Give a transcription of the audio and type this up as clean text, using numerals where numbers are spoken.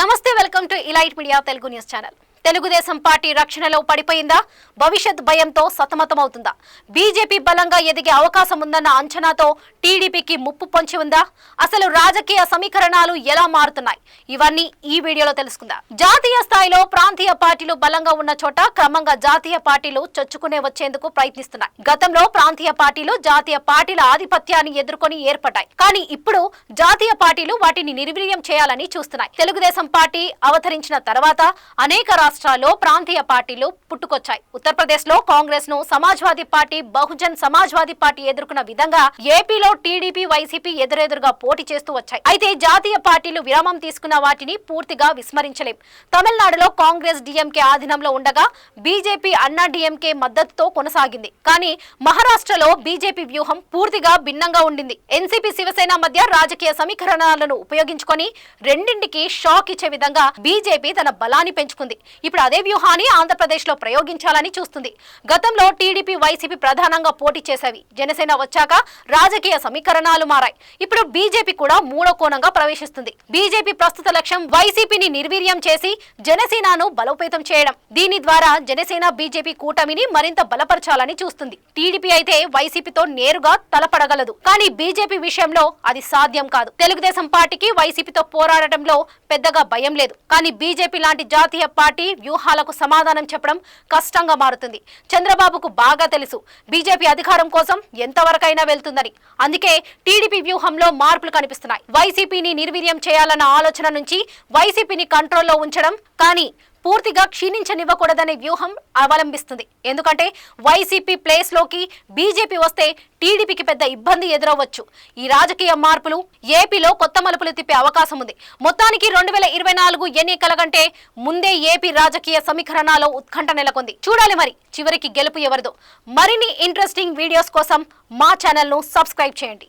నమస్తే, welcome to elite media Telugu news channel. Telugu Desam party రక్షణలో పడిపోయిందా? భవిష్యత్ భయంతో సతమతమవుతుందా? బీజేపీ బలంగా ఎదిగే అవకాశం ఉందన్న అంచనాతో టీడీపీకి ముప్పు పొంచి ఉందా? అసలు రాజకీయ సమీకరణాలు ఎలా మారుతున్నాయి? ఇవన్నీ ఈ వీడియోలో తెలుసుకుందాం. జాతీయ స్థాయిలో ప్రాంతీయ పార్టీలు బలంగా ఉన్న చోట క్రమంగా జాతీయ పార్టీలు చొచ్చుకునే వచ్చేందుకు ప్రయత్నిస్తున్నాయి. గతంలో ప్రాంతీయ పార్టీలు జాతీయ పార్టీల ఆధిపత్యాన్ని ఎదుర్కొని ఏర్పడ్డాయి. కానీ ఇప్పుడు జాతీయ పార్టీలు వాటిని నిర్వీర్యం చేయాలని చూస్తున్నాయి. తెలుగుదేశం పార్టీ అవతరించిన తర్వాత అనేక రాష్ట్రాల్లో ప్రాంతీయ పార్టీలు పుట్టుకొచ్చాయి. ఉత్తరప్రదేశ్ లో కాంగ్రెస్ ను సమాజ్వాదీ పార్టీ, బహుజన్ సమాజ్వాదీ పార్టీ ఎదుర్కొన్న విధంగా ఏపీలో టీడీపీ, వైసీపీ ఎదురెదురుగా పోటీ చేస్తూ వచ్చాయి. అయితే జాతీయ పార్టీలు విరామం తీసుకున్న వాటిని పూర్తిగా విస్మరించలేం. తమిళనాడులో కాంగ్రెస్ డిఎంకే ఆధీనంలో ఉండగా బీజేపీ అన్నా డిఎంకే మద్దతుతో కొనసాగింది. కానీ మహారాష్ట్రలో బీజేపీ వ్యూహం పూర్తిగా భిన్నంగా ఉండింది. ఎన్సీపీ, శివసేన మధ్య రాజకీయ సమీకరణాలను ఉపయోగించుకొని రెండింటికి షాక్ ఇచ్చే విధంగా బీజేపీ తన బలాన్ని పెంచుకుంది. ఇప్పుడు అదే వ్యూహాన్ని ఆంధ్రప్రదేశ్ లో ప్రయోగించాలని చూస్తుంది. గతంలో టీడీపీ, వైసీపీ ప్రధానంగా పోటీ చేసేవి. జనసేన వచ్చాక రాజకీయ సమీకరణాలు మారాయి. ఇప్పుడు బీజేపీ కూడా మూడో కోణంగా ప్రవేశిస్తుంది. బీజేపీ ప్రస్తుత లక్ష్యం వైసీపీని నిర్వీర్యం చేసి జనసేనను బలోపేతం చేయడం. దీని ద్వారా జనసేన బీజేపీ కూటమిని మరింత బలపరచాలని చూస్తుంది. టీడీపీ అయితే వైసీపీతో నేరుగా తలపడగలదు. కానీ బీజేపీ విషయంలో అది సాధ్యం కాదు. తెలుగుదేశం పార్టీకి వైసీపీతో పోరాడటంలో పెద్దగా భయం లేదు. కానీ బీజేపీ లాంటి జాతీయ పార్టీ వ్యూహాలకు సమాధానం చెప్పడం కష్టంగా మారుతుంది. చంద్రబాబుకు బాగా తెలుసు బీజేపీ అధికారం కోసం ఎంతవరకైనా వెళ్తుందని. అందుకే టీడీపీ వ్యూహంలో మార్పులు కనిపిస్తున్నాయి. వైసీపీని నిర్వీర్యం చేయాలన్న ఆలోచన నుంచి వైసీపీని కంట్రోల్లో ఉంచడం, కానీ పూర్తిగా క్షీణించనివ్వకూడదనే వ్యూహం అవలంబిస్తుంది. ఎందుకంటే వైసీపీ ప్లేస్ లోకి బీజేపీ వస్తే టీడీపీకి పెద్ద ఇబ్బంది ఎదురవచ్చు. ఈ రాజకీయ మార్పులు ఏపీలో కొత్త మలుపులు తిప్పే అవకాశం ఉంది. మొత్తానికి 2024 ఎన్నికల కంటే ముందే ఏపీ రాజకీయ సమీకరణాల్లో ఉత్కంఠ నెలకొంది. చూడాలి మరి చివరికి గెలుపు ఎవరిదో. మరిన్ని ఇంట్రెస్టింగ్ వీడియోస్ కోసం మా ఛానల్ ను సబ్స్క్రైబ్ చేయండి.